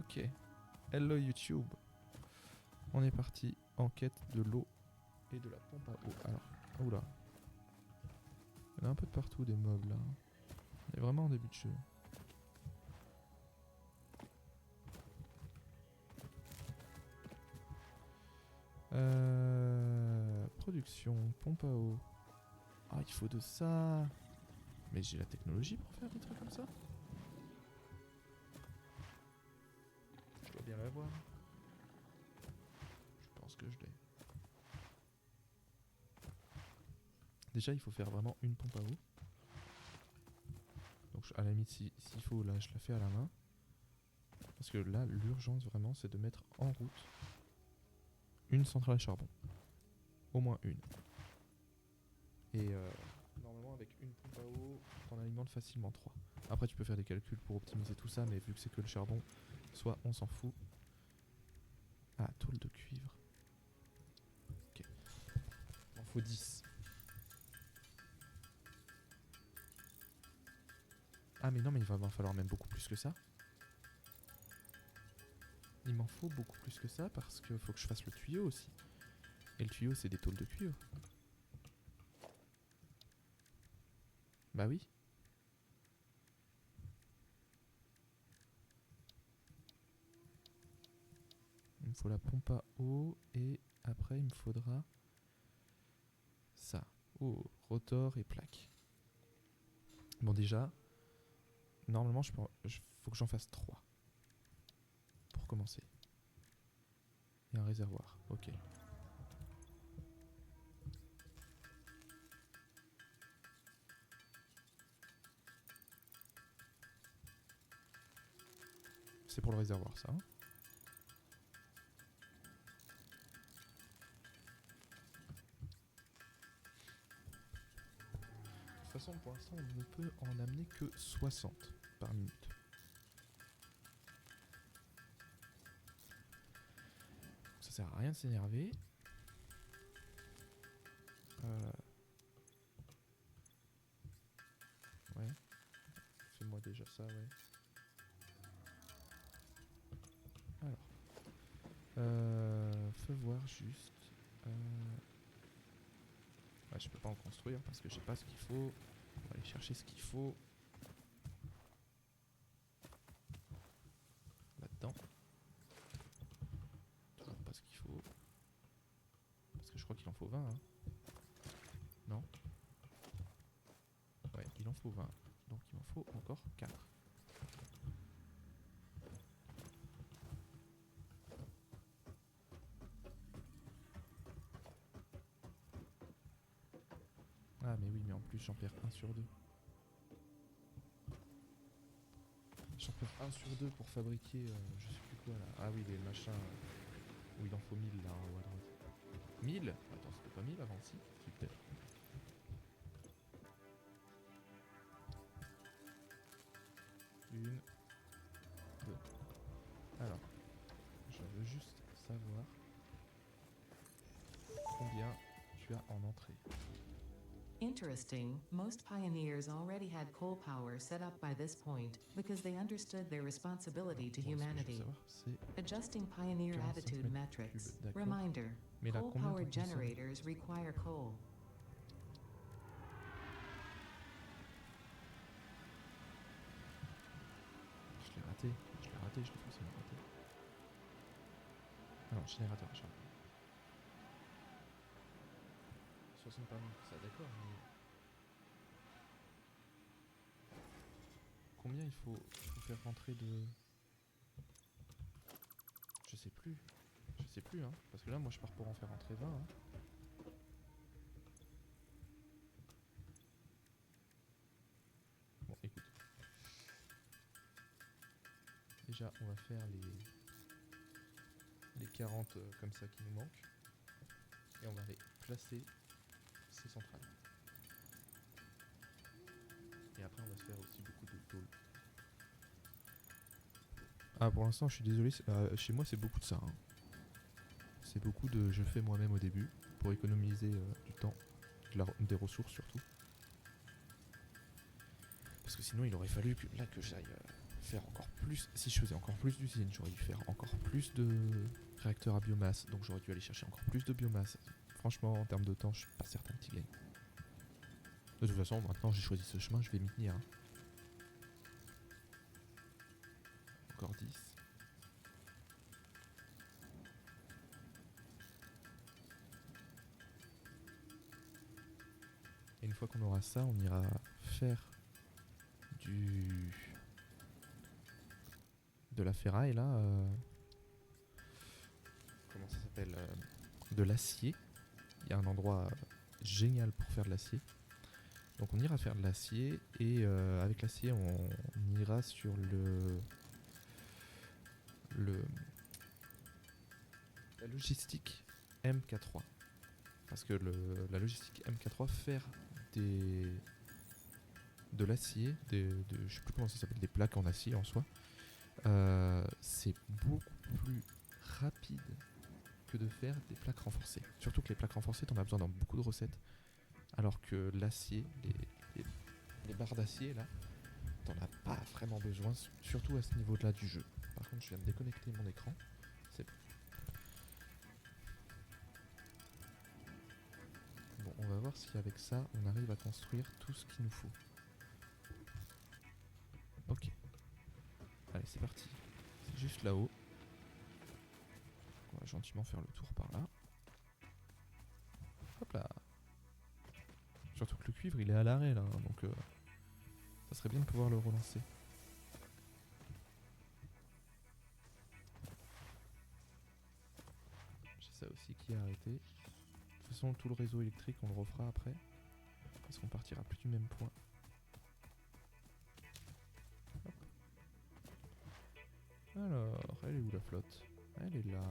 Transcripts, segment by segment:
Ok. Hello YouTube. On est parti en quête de l'eau et de la pompe à eau. Alors, oula. Il y en a un peu de partout des mobs là. On est vraiment en début de jeu. Production, pompe à eau. Ah, il faut de ça. Mais j'ai la technologie pour faire des trucs comme ça. Je dois bien l'avoir. Je pense que je l'ai. Déjà, il faut faire vraiment une pompe à eau. Donc, à la limite, s'il faut, là, je la fais à la main. Parce que là, l'urgence, vraiment, c'est de mettre en route une centrale à charbon. Au moins une. Et normalement, avec une pompe à eau, t'en alimentes facilement 3. Après, tu peux faire des calculs pour optimiser tout ça, mais vu que c'est que le charbon, soit on s'en fout. Ah, tôle de cuivre. Ok. Il en faut 10. Ah, mais non, mais il va m'en falloir même beaucoup plus que ça. Il m'en faut beaucoup plus que ça parce qu'il faut que je fasse le tuyau aussi. Et le tuyau, c'est des tôles de cuivre. Bah oui. Il me faut la pompe à eau et après il me faudra ça. Oh, rotor et plaque. Bon déjà, normalement faut que j'en fasse 3 pour commencer. Et un réservoir, ok. C'est pour le réservoir ça. Hein. De toute façon pour l'instant on ne peut en amener que 60 par minute. Ça sert à rien de s'énerver. Ouais. Fais-moi déjà ça, ouais. Alors. Fais voir juste. Ouais, je peux pas en construire parce que j'ai pas ce qu'il faut. On va aller chercher ce qu'il faut. Là-dedans. Toujours pas ce qu'il faut. Parce que je crois qu'il en faut 20. Hein. Non? Ouais, il en faut 20. Donc il m'en faut encore 4. Ah mais oui, mais en plus j'en perds 1 sur 2. J'en perds 1 sur 2 pour fabriquer je sais plus quoi là. Ah oui, les machins où il en faut 1000 là en haut à droite. 1000? Attends, c'était pas 1000 avant, si? Si, peut-être. Une, deux. Alors, je veux juste savoir combien tu as en entrée. Interesting, most pioneers already had coal power set up by this point because they understood their responsibility to humanity. Adjusting pioneer attitude metrics. Reminder, coal-powered generators require coal. Je l'ai raté, je l'ai forcément raté. Alors, générateur à charbon. 60 par minute, ça d'accord, mais... Combien il faut faire rentrer de... Je sais plus, hein, parce que là, moi, je pars pour en faire rentrer 20, hein. Bon, écoute. Déjà, on va faire les 40 comme ça qui nous manquent. Et on va aller placer ces centrales. Et après, on va se faire aussi beaucoup de tôles. Ah, pour l'instant, je suis désolé, chez moi, c'est beaucoup de ça. Hein. C'est beaucoup de je fais moi-même au début, pour économiser du temps, des ressources surtout. Parce que sinon, il aurait fallu que j'aille faire encore plus. Si je faisais encore plus d'usines, j'aurais dû faire encore plus de réacteurs à biomasse. Donc j'aurais dû aller chercher encore plus de biomasse. Franchement, en termes de temps, je suis pas certain que tu gagnes. De toute façon, maintenant j'ai choisi ce chemin, je vais m'y tenir. Hein. Encore 10. Et une fois qu'on aura ça, on ira faire de la ferraille là. Comment ça s'appelle de l'acier. Il y a un endroit génial pour faire de l'acier. Donc on ira faire de l'acier et avec l'acier on ira sur la logistique MK3. Parce que la logistique MK3 faire de l'acier, je sais plus comment ça s'appelle, des plaques en acier en soi, c'est beaucoup plus rapide que de faire des plaques renforcées. Surtout que les plaques renforcées, t'en as besoin dans beaucoup de recettes, alors que l'acier, les barres d'acier là, t'en as pas vraiment besoin, surtout à ce niveau-là du jeu. Par contre, je viens de déconnecter mon écran. C'est bon, on va voir si avec ça, on arrive à construire tout ce qu'il nous faut. Ok. Allez, c'est parti. C'est juste là-haut. On va gentiment faire le tour par là. Hop là. Surtout que le cuivre, il est à l'arrêt là, donc ça serait bien de pouvoir le relancer. J'ai ça aussi qui est arrêté. De toute façon, tout le réseau électrique, on le refera après. Parce qu'on partira plus du même point. Hop. Alors, elle est où la flotte? Elle est là.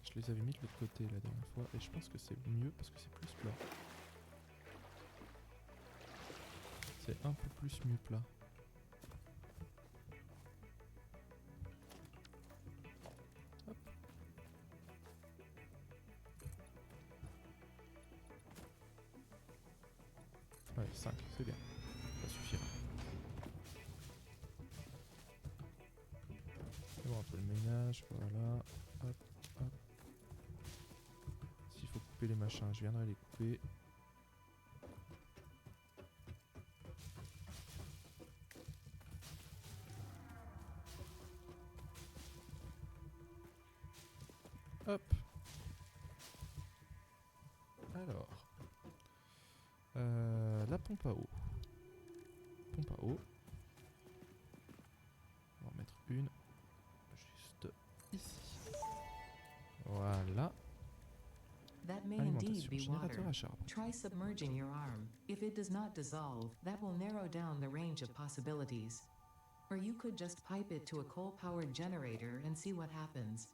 Je les avais mis de l'autre côté la dernière fois et je pense que c'est mieux parce que c'est plus plat. C'est un peu plus mieux plat. Hop. Ouais, 5, c'est bien. Ça suffira. C'est bon, un peu le ménage, voilà. Hop, hop. S'il faut couper les machins, je viendrai les couper. Hop. Alors. La pompe à eau. Pompe à eau. On va en mettre une. Juste ici. Voilà. That may indeed be water. Try submerging your arm. If it does not dissolve, that will narrow down the range of possibilities. Or you could just pipe it to a coal-powered generator and see what happens.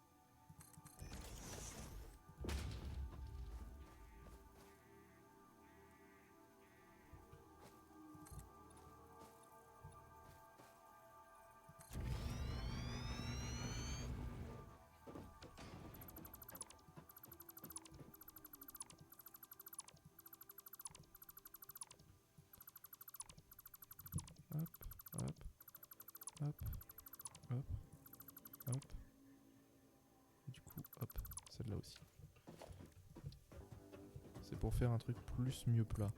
Hop, hop, hop, hop, hop. Et du coup, hop, celle-là aussi. C'est pour faire un truc plus mieux plat.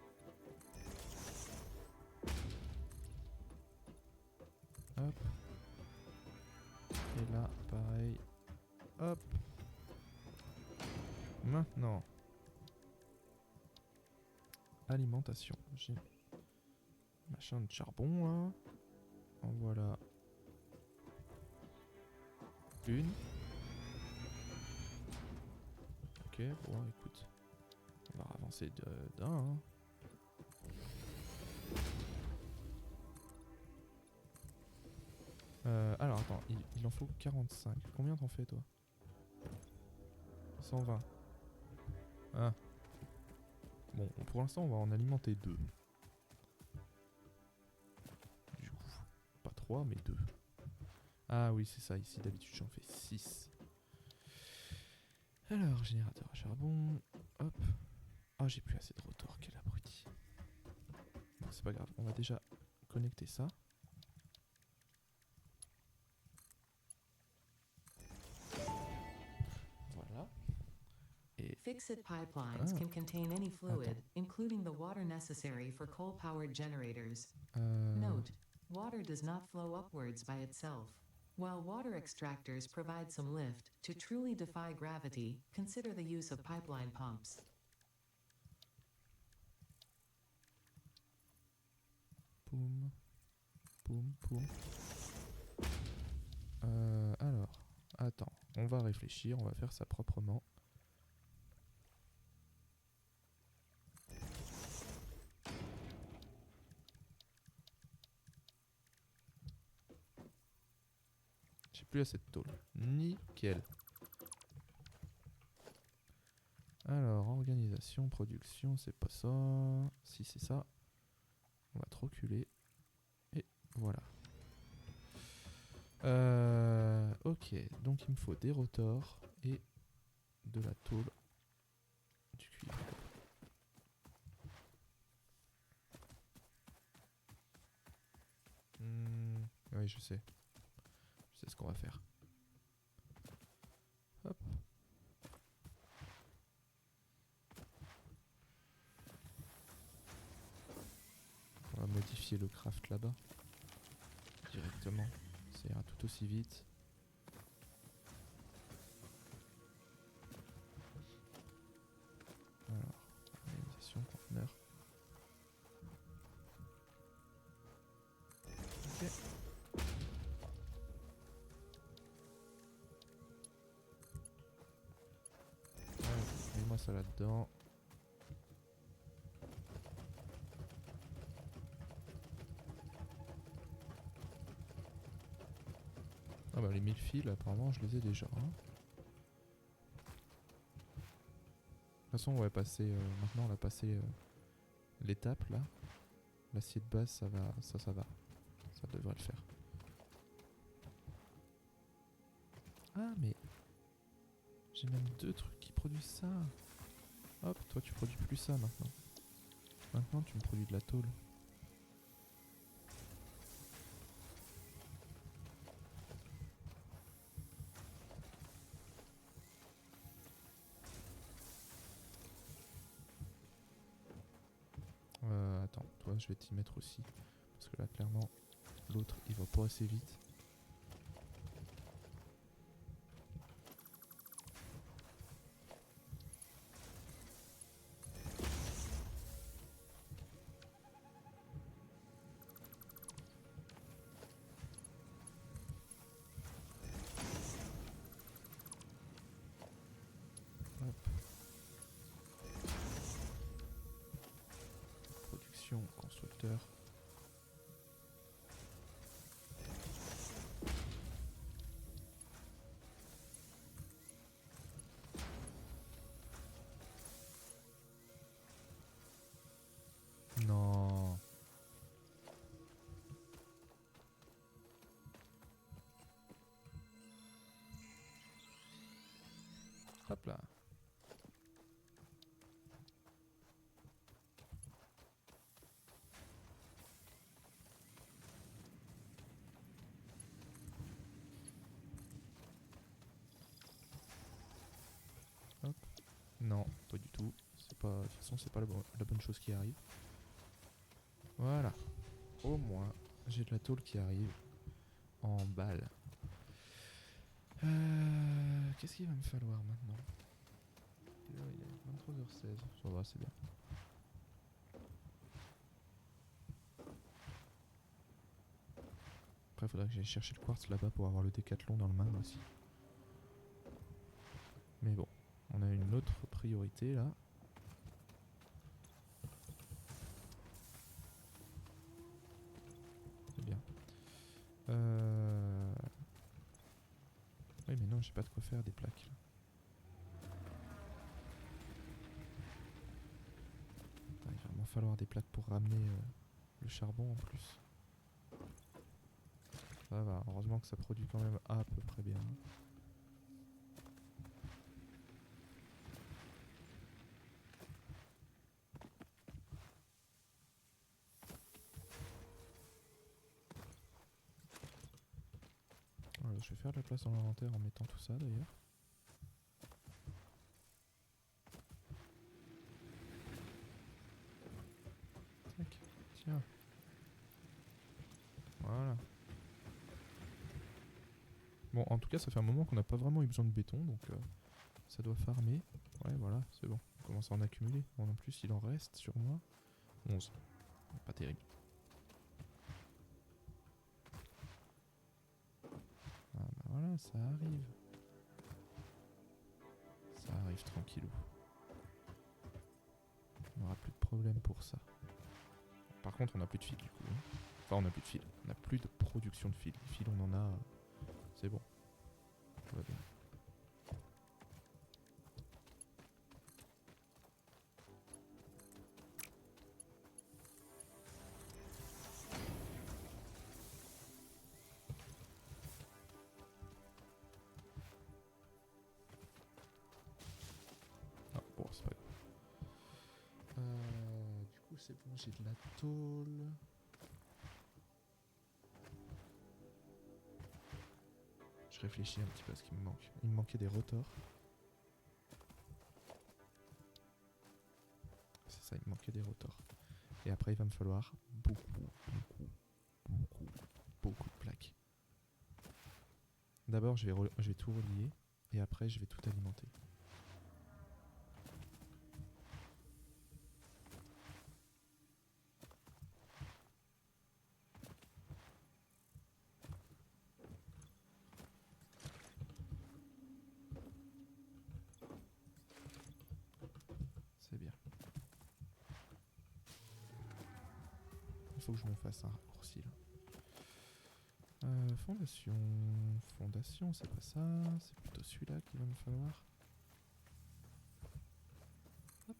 Hop. Et là, pareil. Hop. Maintenant. Alimentation. J'ai machin de charbon là. En voilà. Une. Ok, bon écoute. On va avancer d'un. Hein. Alors attends, il en faut 45. Combien t'en fais toi? 120. Ah. Bon, pour l'instant on va en alimenter 2. Du coup, pas 3, mais 2. Ah oui, c'est ça, ici d'habitude j'en fais 6. Alors, générateur à charbon, hop. Ah, j'ai plus assez de rotor, quel abruti. Bon, c'est pas grave, on va déjà connecter ça. Voilà. Et Fixit pipelines can contain any fluid, including the water necessary for coal-powered generators. Note, water does not flow upwards by itself. While water extractors provide some lift, to truly defy gravity, consider the use of pipeline pumps. Poum, poum, poum. Alors, attends, on va réfléchir, on va faire ça proprement. J'ai plus assez de tôle. Nickel. Alors, organisation, production, c'est pas ça. Si c'est ça, on va te reculer. Et voilà. Ok, donc il me faut des rotors et de la tôle, du cuivre. Oui, je sais. Je sais ce qu'on va faire. Hop. On va modifier le craft là-bas. Directement. Ça ira tout aussi vite. Alors, organisation, conteneur. Ok. Mets-moi ça là-dedans. Ah bah les 1000 fils, apparemment je les ai déjà. Hein. De toute façon on va passer, maintenant on va passer l'étape là. L'acier de base ça va, ça va. Ça devrait le faire. Ah mais j'ai même 2 trucs qui produisent ça. Hop, toi tu produis plus ça maintenant. Maintenant tu me produis de la tôle. Attends, toi je vais t'y mettre aussi. Parce que là clairement, l'autre il va pas assez vite. Hop. Production, constructeur. Non. Hop là. Hop. Non, pas du tout. C'est pas, de toute façon, c'est pas la bonne chose qui arrive. Voilà. Au moins, j'ai de la tôle qui arrive en balle. Qu'est-ce qu'il va me falloir maintenant? Là, il est 23h16. Ça va, c'est bien. Après, il faudrait que j'aille chercher le quartz là-bas pour avoir le décathlon dans le main aussi. Mais bon, on a une autre priorité là. C'est bien. Oui, mais non, j'ai pas de quoi faire des plaques. Attends, il va vraiment falloir des plaques pour ramener le charbon en plus. Ça va, heureusement que ça produit quand même à peu près bien. Je vais faire de la place dans l'inventaire en mettant tout ça d'ailleurs. Tac, tiens. Voilà. Bon, en tout cas, ça fait un moment qu'on n'a pas vraiment eu besoin de béton, donc ça doit farmer. Ouais, voilà, c'est bon. On commence à en accumuler. Bon, en plus, il en reste sur moi 11. Pas terrible. Ah bah voilà, ça arrive. Ça arrive tranquillou. On n'aura plus de problème pour ça. Par contre, on n'a plus de fil du coup. Hein. Enfin, on n'a plus de fil. On n'a plus de production de fil. Les fils, on en a. C'est bon. Tout va bien. Ah, bon, c'est pas grave. Du coup, c'est bon, j'ai de la tôle. Je réfléchis un petit peu à ce qui me manque. Il me manquait des rotors. C'est ça, il me manquait des rotors. Et après, il va me falloir beaucoup de plaques. D'abord, je vais tout relier. Et après, je vais tout alimenter. C'est bien. Il faut que je me fasse un raccourci là. Fondation, c'est pas ça. C'est plutôt celui-là qu'il va me falloir. Hop.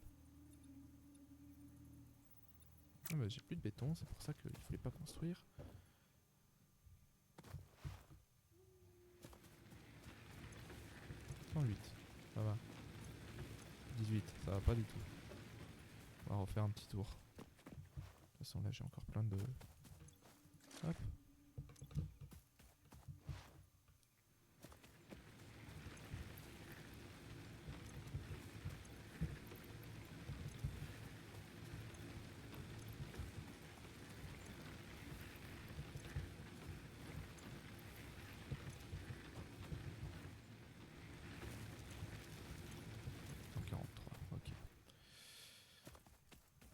Ah bah, j'ai plus de béton, c'est pour ça qu'il ne fallait pas construire. « 108, ça va. 18, ça va pas du tout. On va refaire un petit tour. De toute façon, là, j'ai encore plein de... Hop.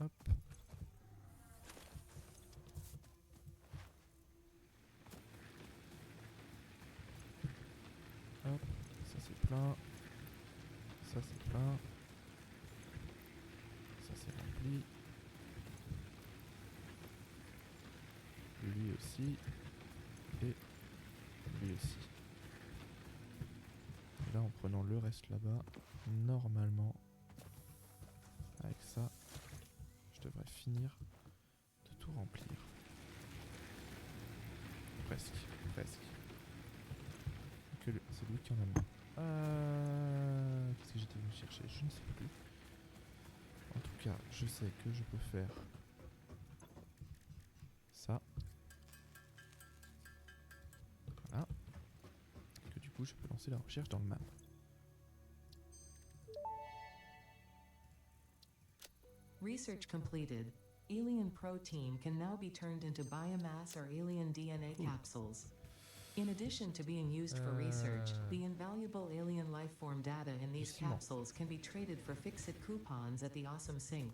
Hop. Hop. Ça c'est plein. Ça c'est plein. Ça c'est rempli. Lui aussi. Et lui aussi. Et là en prenant le reste là-bas, normalement, avec ça, je devrais finir de tout remplir. Presque. C'est lui qui en a marre. Qu'est-ce que j'étais venu chercher? Je ne sais plus. En tout cas, je sais que je peux faire ça. Voilà. Que du coup, je peux lancer la recherche dans le map. Research completed. Alien protein can now be turned into biomass or alien DNA capsules. In addition to being used for research, the invaluable alien lifeform data in these capsules can be traded for fixit coupons at the Awesome Sink.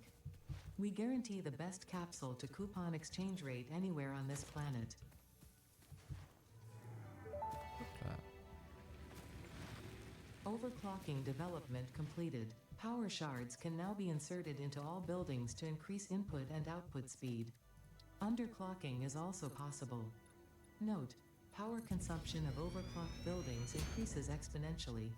We guarantee the best capsule to coupon exchange rate anywhere on this planet. Overclocking development completed. Power shards can now be inserted into all buildings to increase input and output speed. Underclocking is also possible. Note: power consumption of overclocked buildings increases exponentially.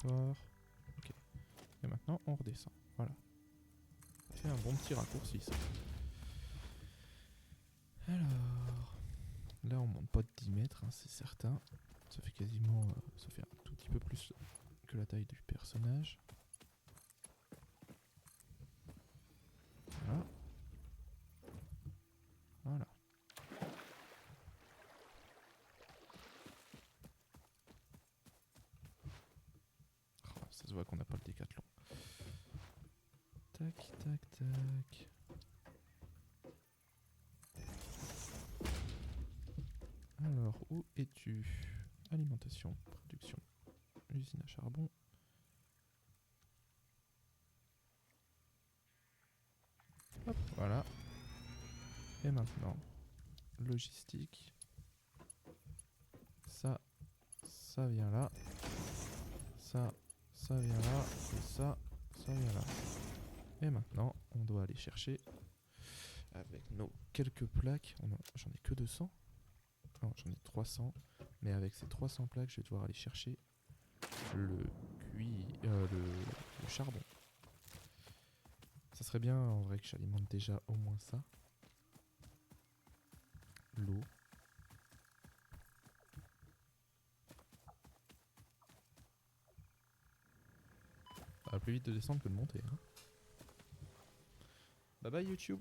fort. Ok. Et maintenant, on redescend. Voilà. Ça fait un bon petit raccourci, ça. Alors... Là, on monte pas de 10 mètres, hein, c'est certain. Ça fait quasiment... ça fait un tout petit peu plus que la taille du personnage. Voilà. Voilà. Oh, ça se voit qu'on n'a pas le décathlon. Tac, tac, tac. Alors, où es-tu? Alimentation, production, usine à charbon. Hop, voilà. Et maintenant, logistique. Ça vient là. Ça vient là. Et ça vient là. Et maintenant, on doit aller chercher avec nos quelques plaques. J'en ai que 200. Non, j'en ai 300. Mais avec ces 300 plaques, je vais devoir aller chercher le charbon. Ça serait bien en vrai que j'alimente déjà au moins ça. L'eau. Ça va plus vite de descendre que de monter. Hein. Bye bye YouTube.